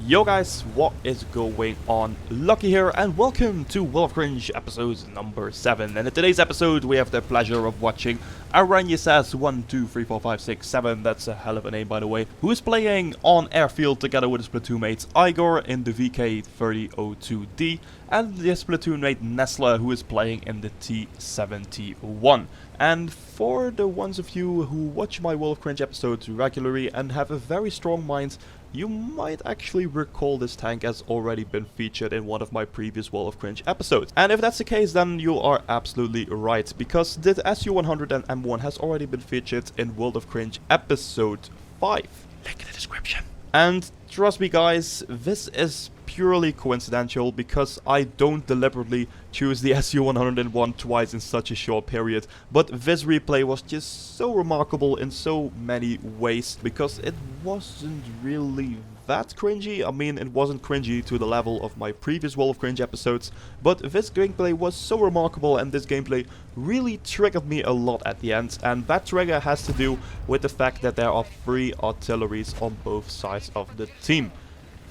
Yo guys, what is going on? Lucky here and welcome to World of Cringe episode number 7. And in today's episode we have the pleasure of watching arty1234567, that's a hell of a name by the way, who is playing on airfield together with his platoon mates Igor in the VK3002D and his platoon mate Nesla, who is playing in the T71. And for the ones of you who watch my World of Cringe episodes regularly and have a very strong mind, you might actually recall this tank has already been featured in one of my previous World of Cringe episodes. And if that's the case, then you are absolutely right, because the SU-100 and M1 has already been featured in World of Cringe episode 5. Link in the description. And trust me guys, this is purely coincidental because I don't deliberately choose the SU-101 twice in such a short period, but this replay was just so remarkable in so many ways because it wasn't really that cringy. I mean, it wasn't cringy to the level of my previous World of Cringe episodes, but this gameplay was so remarkable and this gameplay really triggered me a lot at the end, and that trigger has to do with the fact that there are 3 artilleries on both sides of the team.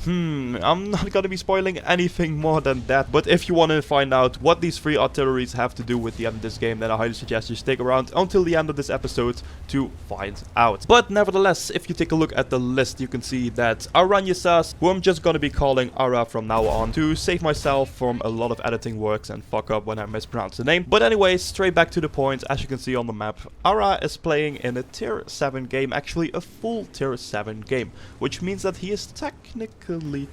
I'm not gonna be spoiling anything more than that, but if you want to find out what these 3 artilleries have to do with the end of this game, then I highly suggest you stick around until the end of this episode to find out. But nevertheless, if you take a look at the list, you can see that Aranyasas, who I'm just gonna be calling Ara from now on to save myself from a lot of editing works and fuck up when I mispronounce the name. But anyways, straight back to the point, as you can see on the map, Ara is playing in a tier 7 game, actually a full tier 7 game, which means that he is technically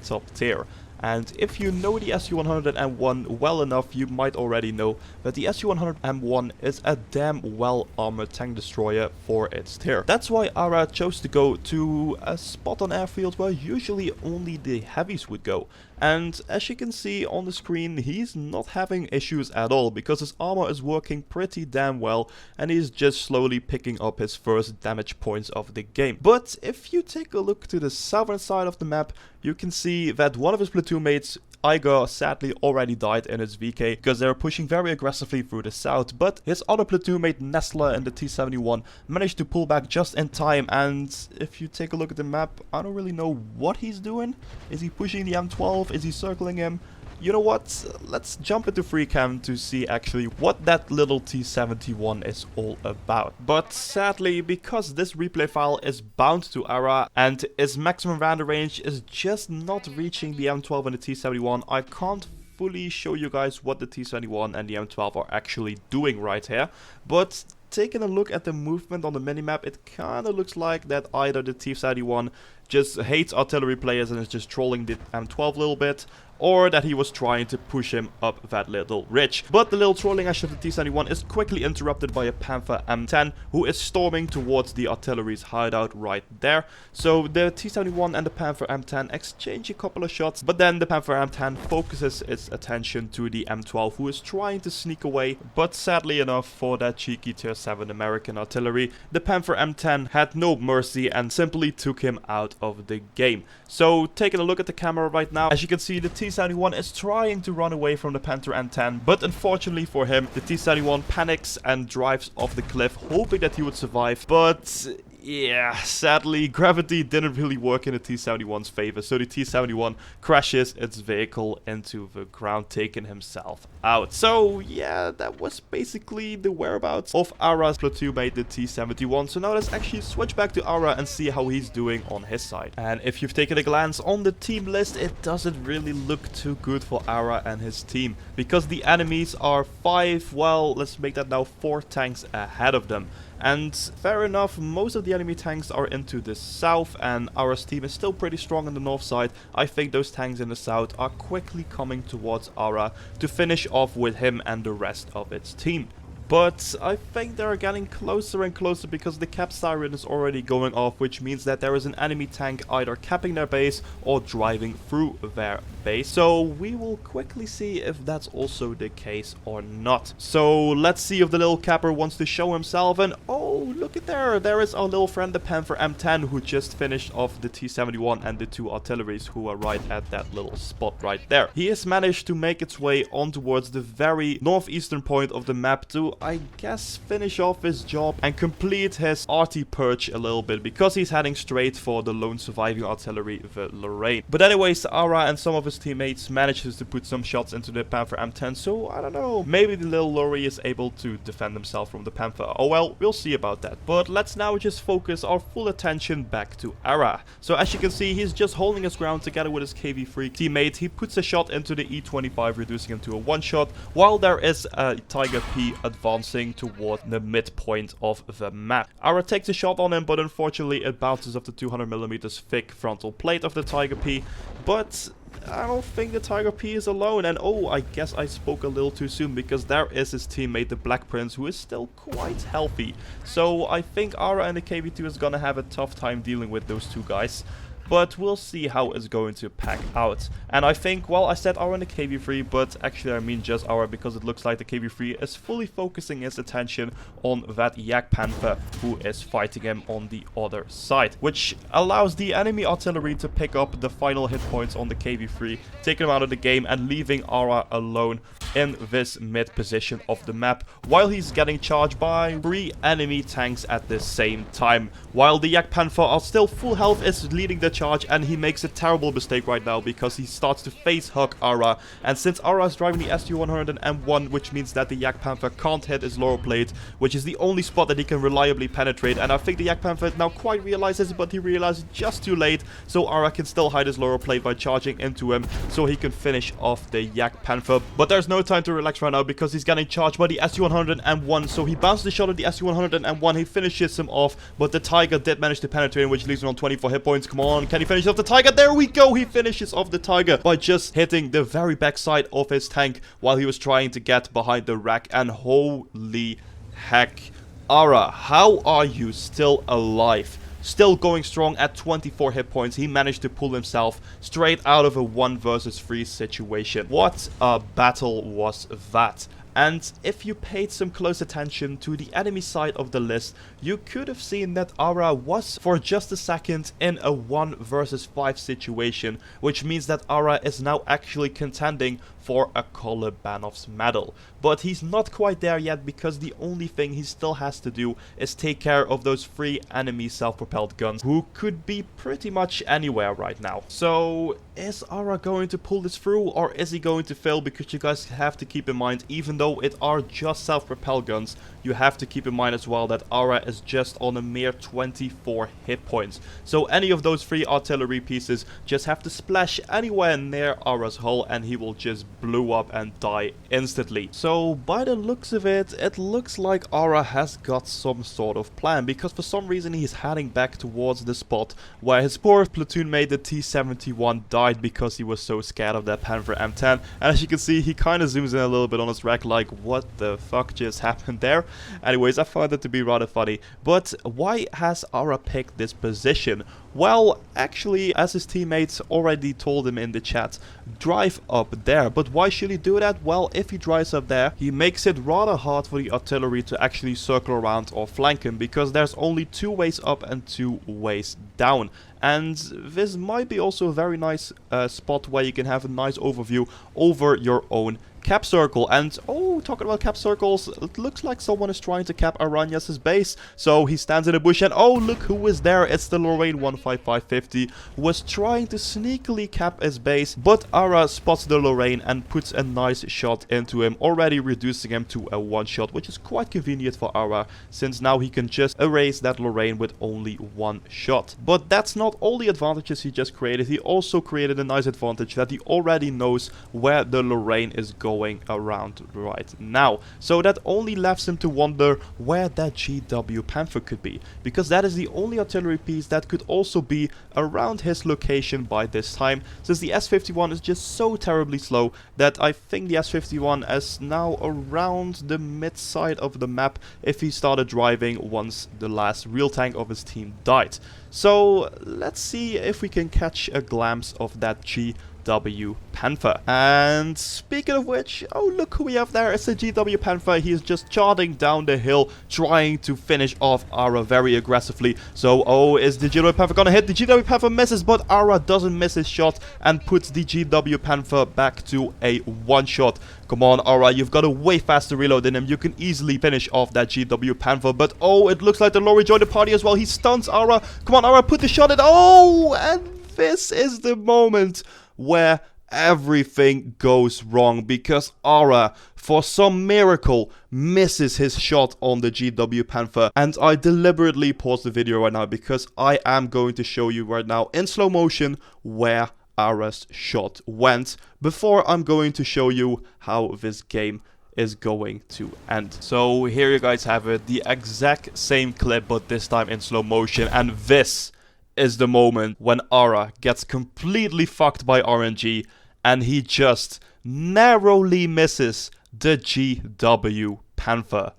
top tier. And if you know the SU-100M1 well enough, you might already know that the SU-100M1 is a damn well armored tank destroyer for its tier. That's why Ara chose to go to a spot on airfield where usually only the heavies would go. And as you can see on the screen, he's not having issues at all because his armor is working pretty damn well and he's just slowly picking up his first damage points of the game. But if you take a look to the southern side of the map, you can see that one of his platoon mates, Igor, sadly already died in his VK because they were pushing very aggressively through the south, but his other platoon mate Nesla in the T71 managed to pull back just in time. And if you take a look at the map, I don't really know what he's doing. Is he pushing the M12? Is he circling him? You know what, let's jump into free cam to see actually what that little T71 is all about. But sadly, because this replay file is bound to Ara and its maximum random range is just not reaching the M12 and the T71, I can't fully show you guys what the T71 and the M12 are actually doing right here. But taking a look at the movement on the minimap, it kinda looks like that either the T71 just hates artillery players and is just trolling the M12 a little bit, or that he was trying to push him up that little ridge. But the little trolling action of the T71 is quickly interrupted by a Panther M10 who is storming towards the artillery's hideout right there. So the T71 and the Panther M10 exchange a couple of shots, but then the Panther M10 focuses its attention to the M12 who is trying to sneak away, but sadly enough for that cheeky tier 7 American artillery, the Panther M10 had no mercy and simply took him out of the game. So taking a look at the camera right now, as you can see, the T71 is trying to run away from the Panther M10, but unfortunately for him, the T71 panics and drives off the cliff, hoping that he would survive. But yeah, sadly, gravity didn't really work in the T71's favor, so the T71 crashes its vehicle into the ground, taking himself out. So yeah, that was basically the whereabouts of Ara's platoon mate, the T71. So now let's actually switch back to Ara and see how he's doing on his side. And if you've taken a glance on the team list, it doesn't really look too good for Ara and his team, because the enemies are 5, well, let's make that now 4 tanks ahead of them. And fair enough, most of the enemy tanks are into the south and Ara's team is still pretty strong on the north side. I think those tanks in the south are quickly coming towards Ara to finish off with him and the rest of its team. But I think they're getting closer and closer because the cap siren is already going off, which means that there is an enemy tank either capping their base or driving through their base. So we will quickly see if that's also the case or not. So let's see if the little capper wants to show himself. And oh, look at there. There is our little friend, the Panther M10, who just finished off the T71 and the 2 artilleries who are right at that little spot right there. He has managed to make its way on towards the very northeastern point of the map to to, I guess, finish off his job and complete his arty purge a little bit, because he's heading straight for the lone surviving artillery, the Lorraine. But anyways, Ara and some of his teammates manages to put some shots into the Panther M10, so I don't know, maybe the little Lorry is able to defend himself from the Panther. Oh well, we'll see about that. But let's now just focus our full attention back to Ara. So as you can see, he's just holding his ground together with his KV-3 teammate. He puts a shot into the E25, reducing him to a one-shot, while there is a Tiger P advancing toward the midpoint of the map. Ara takes a shot on him, but unfortunately it bounces off the 200mm thick frontal plate of the Tiger P. But I don't think the Tiger P is alone, and oh, I guess I spoke a little too soon, because there is his teammate, the Black Prince, who is still quite healthy. So I think Ara and the KV-2 is gonna have a tough time dealing with those two guys. But we'll see how it's going to pack out. And I think, well, I said Ara and the KV-3, but actually I mean just Ara, because it looks like the KV-3 is fully focusing his attention on that Yak Panther who is fighting him on the other side, which allows the enemy artillery to pick up the final hit points on the KV-3, taking him out of the game and leaving Ara alone in this mid position of the map, while he's getting charged by 3 enemy tanks at the same time. While the Yak Panther are still full health, is leading the charge, and he makes a terrible mistake right now, because he starts to face hug Ara, and since Ara is driving the SU-100 and M1, which means that the Yak Panther can't hit his lower plate, which is the only spot that he can reliably penetrate, and I think the Yak Panther now quite realizes it, but he realizes just too late, so Ara can still hide his lower plate by charging into him, so he can finish off the Yak Panther. But there's no time to relax right now, because he's getting charged by the SU-100 M1, so he bounces the shot at the SU-100 M1, he finishes him off, but the Tiger did manage to penetrate him, which leaves him on 24 hit points. Come on, can he finish off the Tiger? There we go, he finishes off the Tiger by just hitting the very backside of his tank while he was trying to get behind the rack, and holy heck, Ara, how are you still alive? Still going strong at 24 hit points. He managed to pull himself straight out of a 1 versus 3 situation. What a battle was that? And if you paid some close attention to the enemy side of the list, you could have seen that Ara was for just a second in a 1 versus 5 situation, which means that Ara is now actually contending for a Kolobanov's medal. But he's not quite there yet, because the only thing he still has to do is take care of those 3 enemy self-propelled guns, who could be pretty much anywhere right now. So is Ara going to pull this through, or is he going to fail? Because you guys have to keep in mind, even though it are just self-propelled guns, you have to keep in mind as well that Ara is just on a mere 24 hit points. So any of those 3 artillery pieces just have to splash anywhere near Ara's hull, and he will just blow up and die instantly. So by the looks of it, it looks like Ara has got some sort of plan, because for some reason he's heading back towards the spot where his poor platoon mate, the T-71, died because he was so scared of that Panther M10. And as you can see, he kind of zooms in a little bit on his rack, like, what the fuck just happened there? Anyways, I found that to be rather funny. But why has Ara picked this position? Well, actually, as his teammates already told him in the chat, drive up there. But why should he do that? Well, if he drives up there, he makes it rather hard for the artillery to actually circle around or flank him, because there's only 2 ways up and 2 ways down. And this might be also a very nice spot where you can have a nice overview over your own cap circle. And oh, talking about cap circles, it looks like someone is trying to cap Aranyas' base. So he stands in a bush, and oh, look who is there. It's the Lorraine 15550, who was trying to sneakily cap his base, but Ara spots the Lorraine and puts a nice shot into him, already reducing him to a 1-shot, which is quite convenient for Ara, since now he can just erase that Lorraine with only 1 shot. But that's not all the advantages he just created. He also created a nice advantage that he already knows where the Lorraine is going around right now. So that only leaves him to wonder where that GW Panther could be, because that is the only artillery piece that could also be around his location by this time, since the S51 is just so terribly slow that I think the S51 is now around the mid side of the map if he started driving once the last real tank of his team died. So let's see if we can catch a glimpse of that G GW Panther. And speaking of which, oh look who we have there. It's the GW Panther. He is just charging down the hill, trying to finish off Ara very aggressively. So, oh, is the GW Panther gonna hit? The GW Panther misses, but Ara doesn't miss his shot and puts the GW Panther back to a one-shot. Come on, Ara, you've got a way faster reload than him. You can easily finish off that GW Panther. But, oh, it looks like the lorry joined the party as well. He stuns Ara. Come on, Ara, put the shot in. Oh, and this is the moment where everything goes wrong, because Ara, for some miracle, misses his shot on the GW Panther. And I deliberately paused the video right now because I am going to show you right now in slow motion where Ara's shot went, before I'm going to show you how this game is going to end. So here you guys have it, the exact same clip, but this time in slow motion. And this is the moment when Ara gets completely fucked by RNG and he just narrowly misses the GW Panther.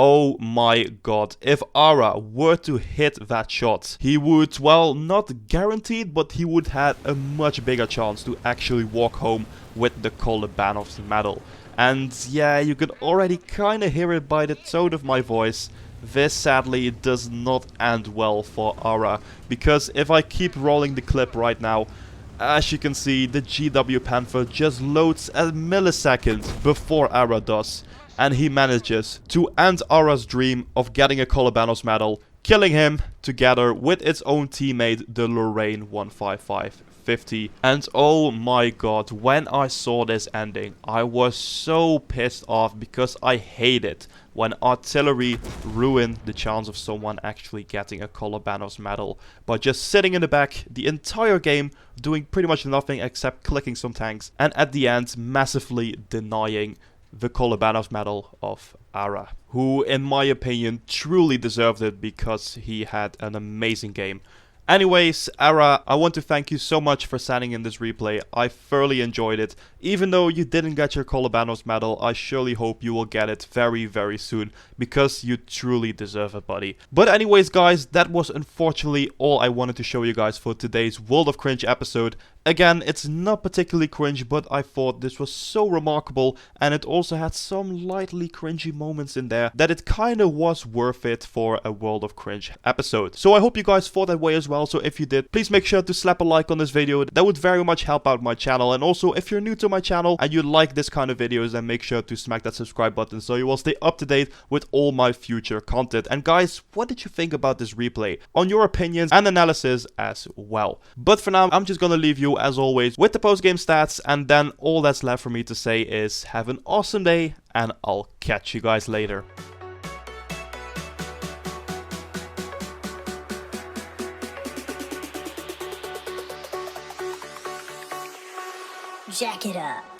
Oh my god, if Ara were to hit that shot, he would, well, not guaranteed, but he would have a much bigger chance to actually walk home with the Kolobanov's medal. And yeah, you could already kind of hear it by the tone of my voice. This sadly does not end well for Ara, because if I keep rolling the clip right now, as you can see, the GW Panther just loads a millisecond before Ara does. And he manages to end Ara's dream of getting a Kolobanov's medal, killing him together with its own teammate, the Lorraine 15550. And oh my god, when I saw this ending, I was so pissed off, because I hate it when artillery ruin the chance of someone actually getting a Kolobanov's medal by just sitting in the back the entire game, doing pretty much nothing except clicking some tanks, and at the end massively denying the Kolobanov's medal of Ara, who in my opinion truly deserved it because he had an amazing game. Anyways, Ara, I want to thank you so much for sending in this replay. I thoroughly enjoyed it. Even though you didn't get your Kolobanov's medal, I surely hope you will get it very, very soon, because you truly deserve it, buddy. But anyways, guys, that was unfortunately all I wanted to show you guys for today's World of Cringe episode. Again, it's not particularly cringe, but I thought this was so remarkable, and it also had some lightly cringy moments in there, that it kind of was worth it for a World of Cringe episode. So I hope you guys thought that way as well. So if you did, please make sure to slap a like on this video. That would very much help out my channel. And also, if you're new to my channel and you like this kind of videos, then make sure to smack that subscribe button so you will stay up to date with all my future content. And guys, what did you think about this replay? On your opinions and analysis as well. But for now, I'm just gonna leave you as always with the post-game stats, and then all that's left for me to say is have an awesome day, and I'll catch you guys later. Jack it up.